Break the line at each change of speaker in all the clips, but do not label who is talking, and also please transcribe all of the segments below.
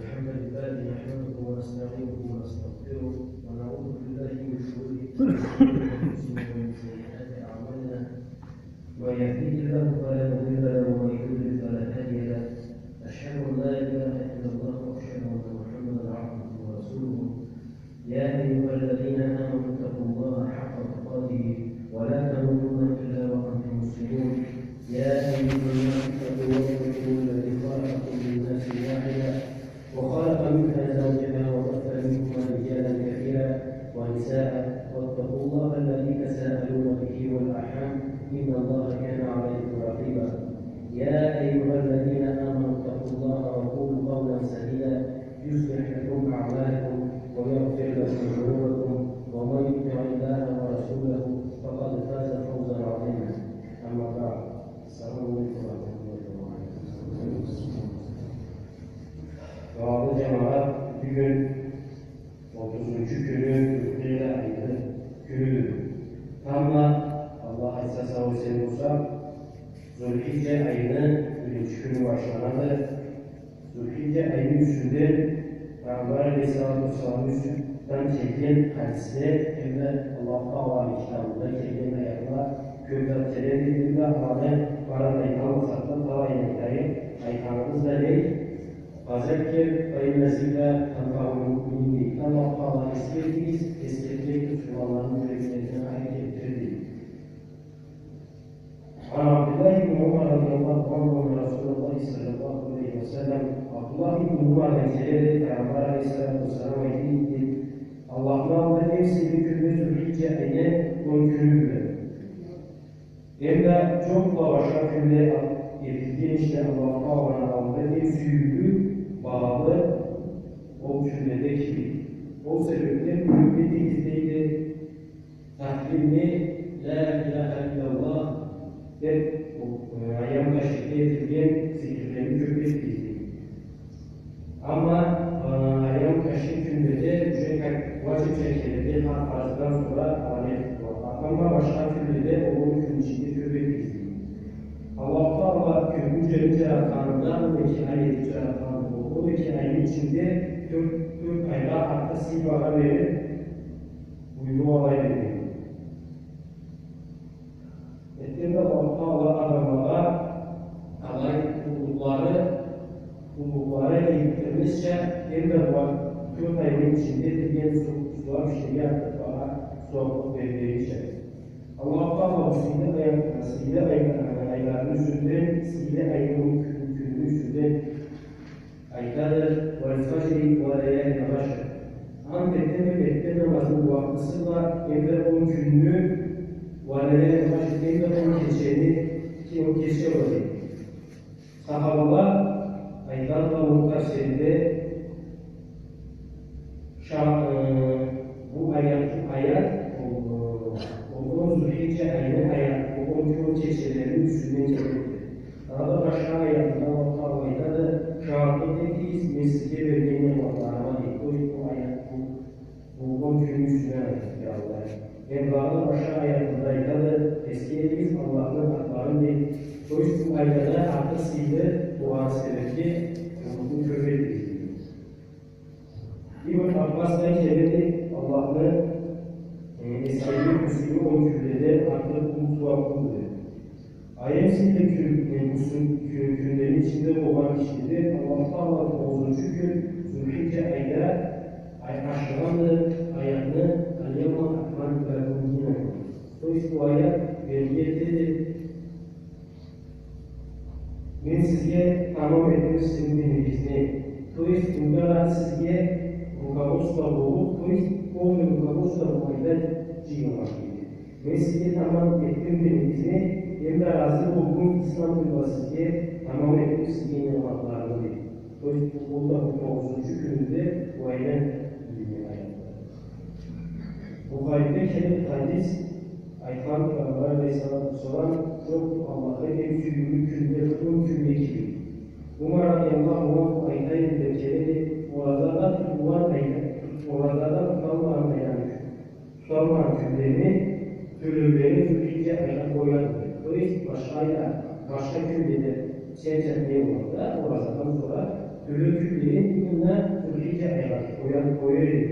الحمد لله نحمده ونستعينه ونستغفره ونعوذ بالله من شرور انفسنا ومن سيئات اعمالنا من يهديه الله فلا مضل له ومن يضلل فلا هادي له اشهد ان لا اله الا الله واشهد ان محمدا عبده ورسوله يا ايها الذين امنوا اتقوا الله حق تقاته ولا تموتن الا وانتم مسلمون يا ايها الناس اتقوا ربكم الذي خلقكم من نفس واحده وخلق منها زوجها وبث منهما رجالا كثيرا ونساء واتقوا الله الذي تساءلون به والارحام ان الله كان عليكم رقيبا يا ايها الذين امنوا اتقوا الله وقولوا قولا سديدا يصلح لكم اعمالكم ويغفر لكم ذنوبكم ومن يطع الله ورسوله فقد فاز فوزا عظيما اما بعد السلام عليكم ورحمه الله وبركاته. Değerli cemaat, bugün 30. günü Zülhicce ayının günüdür. Tam da Allah esas avuseni olsa Zülhicce ayının 1. günü başlanadır. Zülhicce ayının üstünde Peygamber Aleyhisselatü Vesselam'ın üstünden çekilen hadisde hem de Allah-u Teala'nın kitabında çekilen ayaklar gökdelerin dilinde halen paradayıkan saklı daha inekleri ayıkanımız da değil. Fazlakir fayınlasıyla tanfağının indi. Allah-u Teala eskirtecek Müslümanların mürekketine ait ettirdi. Abdullah ibn Umar radıyallahu anh ve Resulullah sallallahu aleyhi ve sellem Abdullah ibn Umar meseleleri Peygamber aleyhisselatü vesselam etti. Allah'ın da nefsi bir günde Zülhicce ayine 10 günüdür. Hem de çok başka günde yetiştiği işte Allah-u Teala'nın aldığı bir süyülü bağlı o cümledeki o sebeple müminliğindeydi tahrimli la ilahe illallah ve ayam taşıklı edilgen zikirlerini köpekliğiydi. Ama ayam taşık cümlede vacip şekilde farzdan sonra alet var. Ama başka cümlede onun gün içinde köpekliğiydi. Allah-u Teala kökünce ceratanında bu iki ayeti ceratanında o iki ayet içinde 4 ayda hatta sibara verip uyumu alaydı. Ettiğinde Allah-u Teala adamlara alay kullukları eğitirmişçe hem de bu 4 ayet içinde diyen sular şeriat daha soğuk verdiği Allah-u Teala bu sile ayların üstünde, sile ayının günü üstünde aydadır. وَالْفَجْرِ وَلَيَالِ الْعَشْرِ Ant etme ve etme namazının vaktısı var. Hem de 10 günlü وَلَيَالِ الْعَشْرِ hem de 10 geceni ki o gece oluyor. Sahabalar aydan da muhtar seride bu ayet o Zülhicce ayının hayatı, o 10 gecelerin üstünden çekildi. Daha da başka ayetinde Allah-u Teala'yla da şahitlik ettiğiz, mesleğe verdiğine baklarına değil. Bu ayet bu 10 günün üstüne ayettir Allah. Hem daha da başka ayetinde da eski ettiğiz Allah'ın haklarını değil. O yüzden bu ayette hakkısıyla duan sebebi bu köpekliği. İbn Abbas'tan çevirdi Allah'ın eskiyi Müslüm'ü 10 cümlede artık mutluaklıdır. Ayemsinde günlerin içinde olan kişidir. Allah-u Teala 9. gün Zülhicce ayda aşağıdır. Ayağını Al-Yevma Akman Berakumdina. O yüzden bu ayet belirlidir. Ben sizge tamam ettim sizin bilginizi. O yüzden bunlar sizge rukavusta bulup, o yüzden o rukavusta bulmayla cihazıydı. Ben sizge tamam ettim bilginizi. Hem de razı olduğum İslam ülvasıge tamam ettim sizin yanmaklarını dedi. O yüzden bu da 9. gününde bu aynen bildiğin ayetler. Bu kayıtta kelim hadis Ayhan Peygamber Aleyhisselatü Vesselam çok Allah'a en sürdüğü günde tutun cümle gibi. Umar radıyallahu anh bu ayda yedekleri orada da tutulan ayda, orada da tutanmayan cümlerini Zülhicce ayına koyardı. O yüzden başkayla başka külleri sevcetmeye uğradı. Oradan sonra ölü küllerin yılına Türkiye ayakı koyuyor.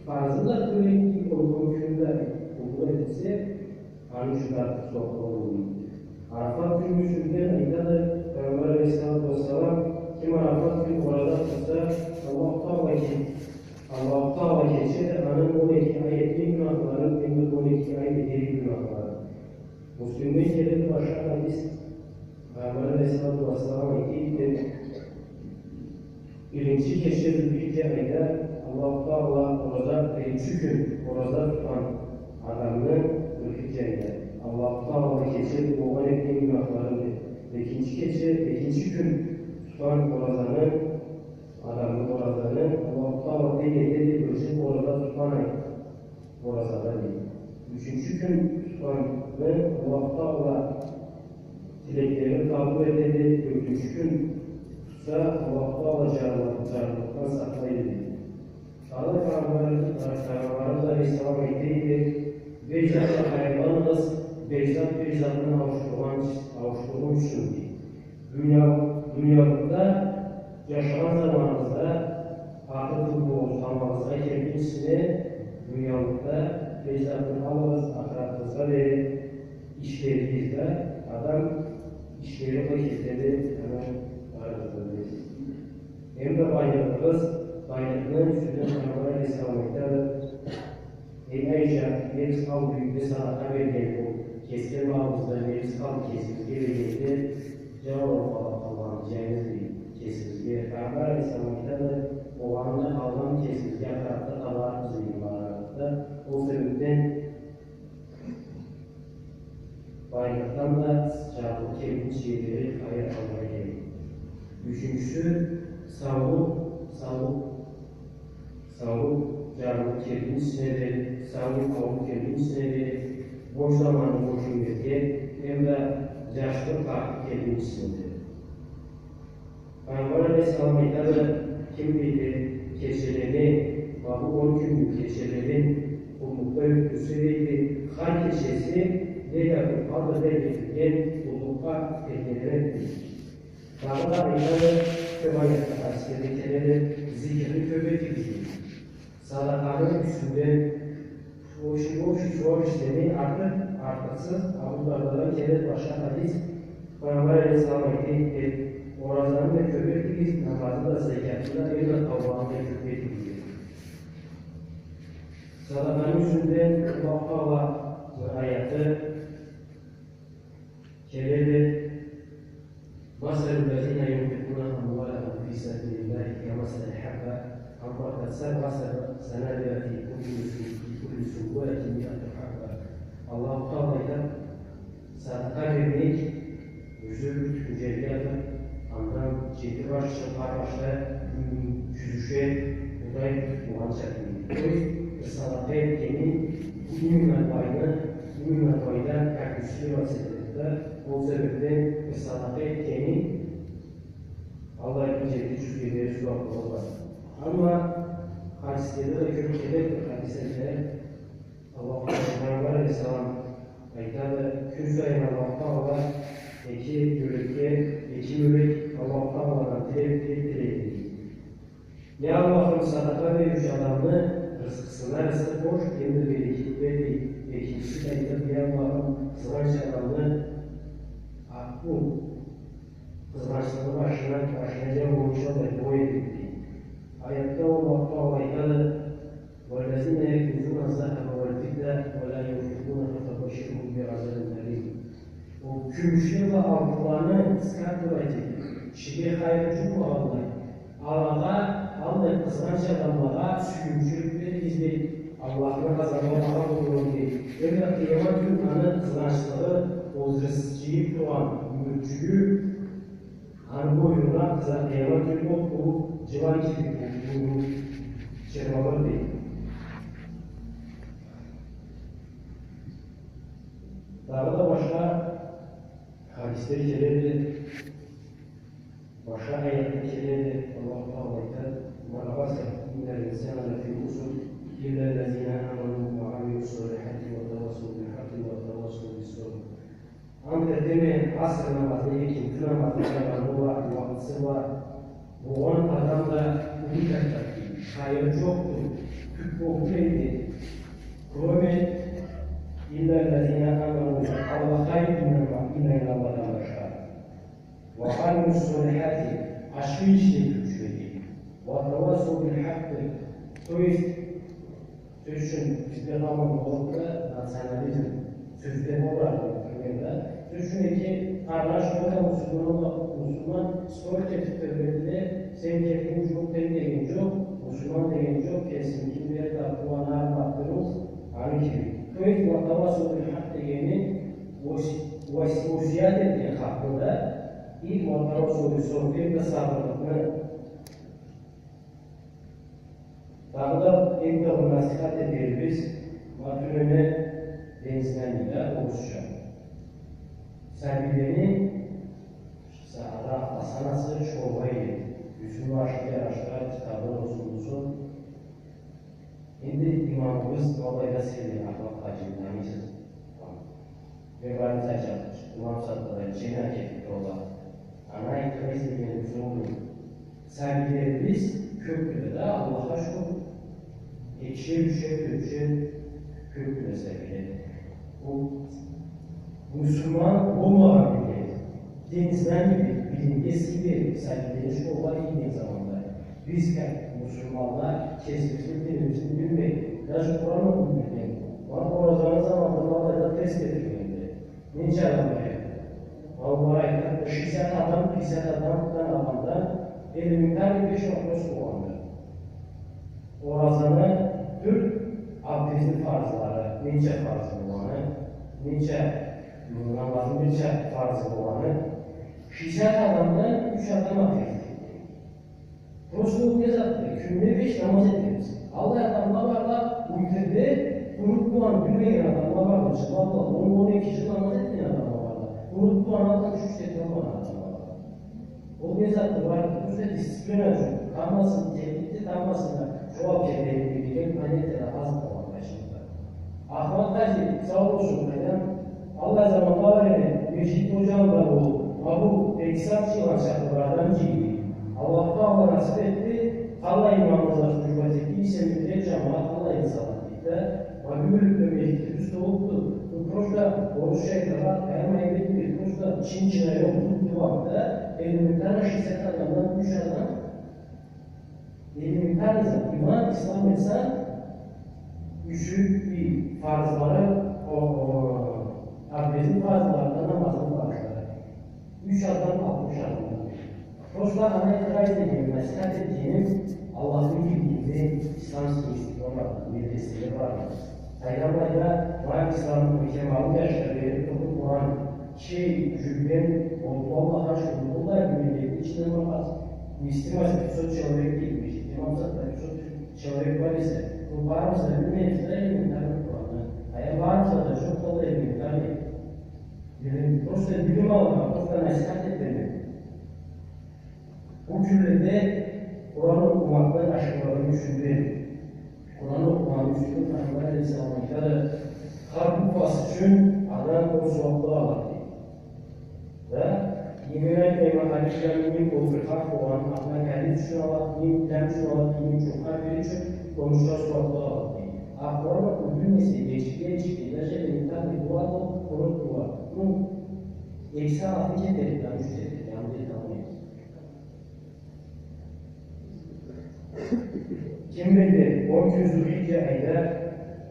Fazla Türkiye olduğu küller olduğu ise anışlar soğuk olduğu. Arafat günü sürüden aydadır. Peygamber Aleyhisselatü Vesselam kim Arafat günü orada tutsa Allah-u Teala geçer. Anın 12 ayetli günahların hem de 12 ayetli günahları. Müslüm'den gelen başka hadis Peygamber Aleyhisselatü Vesselam'a ilk birinci gece Zülhicce ayda Allah-u Teala orada birinci gün orada tutan adamın Zülhicce ayda Allah-u Teala geçer o ayetli günahlarını ikinci gün tutan orazanın adamın orazanı Allah-u Teala dedi ölçüp orada tutan orazanı değil. Üçüncü gün tutanın Allah-u Teala dileklerini kabul edildi. Dördüncü gün tutsa Allah-u Teala carlıktan saklaydı. Allah Peygamberimiz Aleyhisselam ettiydi. Becdat hayvanınız Becdat'ın avuşturduğun için dünyalıkta yaşanan zamanımızda akıl tuttuğumuz zamanımızda kendisine dünyalıkta Becdat'ın alırız, akıratımıza verir, işlerinizde adam işleri vakitleri hemen aradığımız. Hem de bayrakların üstünden Peygamber Aleyhisselam'da ey Ayşe, nefis kal büyükte sadaka verilen bu keskin mağazda nefis kal kesilge verildi. Cevap olarak Allah'ın cehennemde kesilge. Peygamber Aleyhisselam'da da o anda kalan kesilge akıratta talar bizim ibaratında. O sebepten bayraktan da çarpık kevin şeyleri hayır almaya gelir. Üçüncüsü sağlık çarpık kevin içine sağlık kavuk kevin içine boş zamanı boş ümmetke hem de yaşlı farklı kevin içine Peygamber Aleyhisselam'da da kim bildi keçelerini ve bu 10 günlük keçelerin umutla yüklüsüydü. Her keçesi Leyla fazla belirtilgen hukuka teknelerek daha da aynı kıvayette askerlikleri zikri tövbe fikri. Sadakanın üstünde o işlemi artıksız Abu'lardan kelet başka hadis Peygamber Aleyhisselam'a etti. Orazanın da tövbe fikri, namazı da zekatında evde Allah'ın da tövbe fikri. Sadakanın üstünde Allah hayatı كذلك مثل الذين ينفقون أموالهم في سبيل الله كمثل حبة أنبتت 7 سنابل في كل سنبلة 100 حبة الله Teala sadaka vermek mücevherler ondan ciddi başlı karmaşa cüzüşe buday muhancak değil. Sadaka etkenin ümmet bayına kardeşliği vasıtasıyla o sebepten sadaka etkenin Allah'ın ciddi cüzgeleri sürekli var. Ama hadislerde de Türkiye'de hadislerde Allah Peygamber Aleyhisselam ayette kün sayın Allah Teala iki yürek Allah Teala'dan dilektir. Ne Allah'ın sadaka veriş adamını rızkısına rızık boş, kendi bereket verdi. İkincisi de bir Allah'ın kızanç adamını bu kızançları başına cem olmuşa da boy edildi. Ayette Allah Teala'yla وَالَّذِينَ يَكْنِزُونَ الذَّهَبَ وَالْفِضَّةَ وَلَا يُنْفِقُونَهَا فَبَشِّرْهُم بِعَذَابٍ أَلِيمٍ. O gümüşü ve altınlarını çıkartmayacak. Şimdi hayırcı bu Allah'a kızanç adamlara sürümcülük ve izleyip Allah'ın kazanmalara bulunduğu değil. Ve kıyamet günü anın kızançları o rızkçıyı tutan mülkçüyü anı boyuna kıyamet günü o civan gibi bu çırmalar değil. Daha da başka hadisleri keledi, başka ayetleri keledi. Allah-u Teala'dan "Mâlâbâse innel insâne lefî husr illellezîne âmenû ve amilûs-solihâti ve tevâssav bil-haqqi ve tevâssav bis-sabr." Kur'an tertemi asr namazı, ikinci namazı, vakısı var. Bu 10 adam da unikatlar. Hayır çoktur. Türk okuluydu. Kur'an illellezine amanu Allah'a inanma Allah'tan başka. Ve amilussâlihâti aşkı işle güçledi. Ve tevâsû bil hakkı. To jest düşün, İstikamın oğlunda nasyonalizm sözleri olarak yapılıyor. Düşün ki kardeşlerle Müslüman spor tetiklerinde sen kendin çok dengeyin çok, Müslüman deyin çok, kesinlikle bir takvalar baktırız. Aynı gibi. Köyt ve tavasıl bir hak degeni vasiyat ettiği hakkında ilk ve tavasıl bir sohbet ve sabrını daha da ilk de nasihat ederiz. Matürüne denizlenmeler oluşacak. Sergilerini sahada asanası çorbayı, Yusuf Başlı'ya araştıran kitabın olsun. Şimdi imamımız dolayla sevdiği Ahmet Hacı'nın anisiz. Ve organizasyon, imam sattılar, cennet ettik olan. Ana ikimiz de benim sorumluluğum. Sergilerimiz köprüde de Allah'a şu ekşi köprüde sergileri. Bu Müslüman olmayan bir denizden gibi bilimgesi bir sergileri şu olay iyi zamanda. Biz Müslümanlar kesinlikle bilmeyi, даже Kur'an'ı bilmeyi, o zamanında test edilmeli. Ne çağırmaya? Allah'a 60 adamdan elementar bir şey olmalı. Orazanı Türk abdestin farzları, nice farzı olanı, nice namazın nice farzı olanı, 60 adamdan 3 adam abdest etti. Prosto ne zaten? Günde 5 namaz ediyoruz. Allah adamlarla uyuturdu, unuttuğun bilmeyen adamlar vardı. Valla 10-12 namaz etmeyen adamlar vardı. Unuttuğun adam 3 etmeyen adamlar vardı. O ne zaten var? Bu da disiplin olacak. Kalmasın, tehditli kalmasın da çoğal kendini bilgiler planetede az kalan başında. Ahmet Hacı sağ olsun benim. Allah zamanında var ya, Mecid Hocam da bu. Abu Eksat Şivanşaklılardan cihdi. Allah nasip etti. Allah imamımıza sucubat etti. İsemizde cemaat Allah insanlıkta. Vagülükle Mecid üstü oldu. Bu proşta oruç şeytara kaymayı bekliyor. Proşta Çinçine yok tuttu vakti. Elementar şiddet adamdan 3 adam elementar iman, İslam insan 3'ü bir farzları abdestin farzlarından namazın farzları 3 adam 60 adam Proslar ana itiraz edeyim, nasihat edeyim Allah'ın bildiğinde İslam siyaseti var, medresleri var Peygamber'de var İslam'ın kemalı yaşları verip toplum Kur'an cübben Allah'a şükür, Allah'a güvenliği içinde olmaz. Müslüman episod человек değilmiş. İmam Zaten episod человек var ise, bu varımızda bilmeyiz de elementarlık Kur'an'ı. Aya varımızda da çok fazla elementarlık. Prosta bilim almak, prosta nasihat etmemek. Bu cümlede Kur'an'ı okumaktan aşklarını düşündüğüm. Kur'an'ı okumanın üstünü Peygamber Aleyhisselam'ın kalp kupası için adam o suatlığı alır. Ve yemeğe kaymaklarının oturmak olan aklına kendi düşünüyorlar, dem düşünüyorlar, çok kalbleri için konuşlar suatlığı alır. Aklıma ödülmesi, değişikliğe gerçekten bir dua da onun dua. Bunun eksi altı kederek yanlış dedi, yanlış tanımıyoruz. Kim bilir, 10 Zülhicce ayda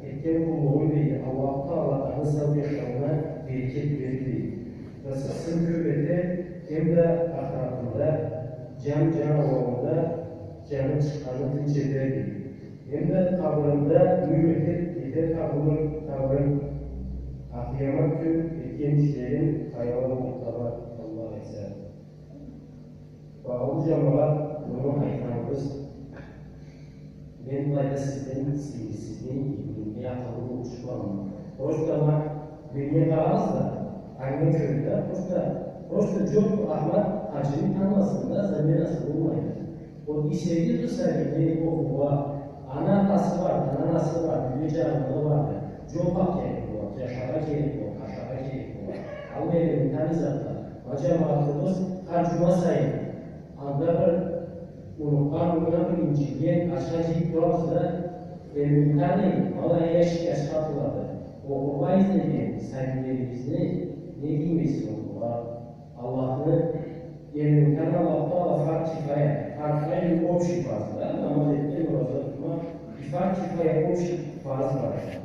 etken kulluğun değil, Allah-u Teala'nın sabır yaşamına bereket verildi. Nasılsın kürbette hem de ahiretinde canavarında canı çıkanı tinçederdi. Hem de kabrında mühürlükte kabrın akliyamak tüm etkençlerin hayvanı muhtabar Allah'a eser. Bağlı cemaat bunu ayıtmamız ben burada sizden gibi yapalım uçuşmam. Prosta beni kalırsa aynı köyde prosta çok Ahmet Hacı'nın tanımasında zaten nasıl olmaydı. O işleri tutarken o baba anası var, büyüyece anıları vardı. Çok hak gerekiyor, yaşara gerekiyor, kaşara gerekiyor. Almanya'nın tanızatlar. Cemaatimiz her cuma sayı. Anda bir unutkan bir inciyen aşağıcı duvarsa imkanı malaya yaşatıladı. O vayizleri sayılarımızı ne diyeyim var? Allah'ın imkanı Allah'ta fark kifaya. Farklı o şey fazla ama dediğim orada fark kifaya o şey fazla var.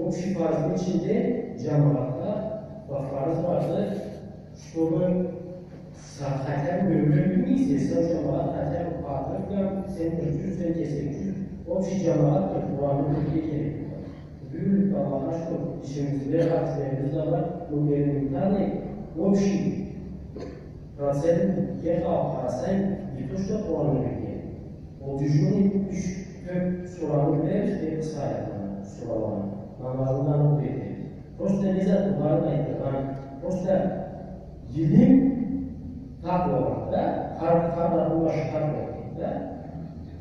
O şey fazla içinde cemaatta farz vardı. Şunun zaten bölümümüz ise cemaat zaten farklı sen ölçüsü sen kesin. O şey cemaat Kur'an'ın bildiği gerekiyor. Büyük Allah'a şu işimizde hadislerimizde var. Bu benim tane o şey. Rasen yeka parasen yituşta Kur'an'ın bildiği. O düşünün üç kök soranı bilir ve sayıdan soralan. Namazından o bilir. Prosta ne zaten var da prosta ilim takvada harfada ulaşmak vakitinde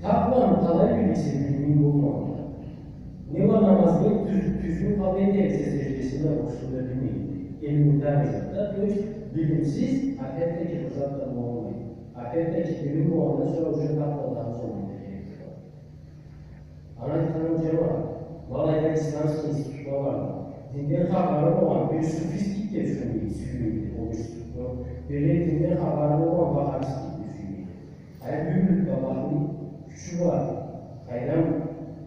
takvanın talep bilgisi bilimin bulmamalı. Ne var namazın düzgün kaviyeti secdesinde oluştuğunda bilmeyin. İlimden mezatta bilimsiz ahiretteki fırsatlarını olmayın. Ahiretteki bilim olmadan sonra ucu takvadan sonra gerekiyor. Anadolu'nun cemaat, valayda İslam'sın istifa var mı? Dinden haberli olan bir sofistik de düşünmeyi oluşturdu. Bir dinden haberli olan bakarsızlık düşünmeyi. Hayır büyük Allah'ın gücü var. Hayran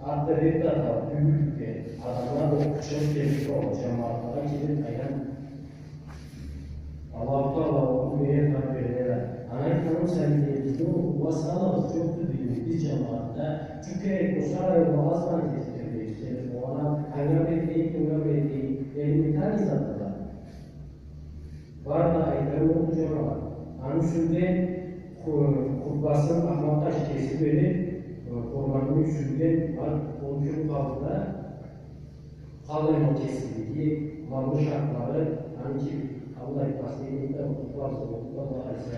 adlı bir data büyük bir adamlar o çok tehlikeli olan cemaatlara gelip hayran Allah'ta o bir tabirler. Anaysanın sevgilisi o vasalamız çoktu diyor biz cemaatta. Çünkü o sarayı bazıdan tesirli işte. O ana angabetti, kungabetti, elimden izattılar. Var da ayaklarım oldu cemaat. Anusülde kurbasının Ahmet Taş kesip verip ormanın üstünde var. Onun için kaldılar. Kalın o kesildiği mallı şartları hani ki Allah bahsedildiğinde varsa Allah ise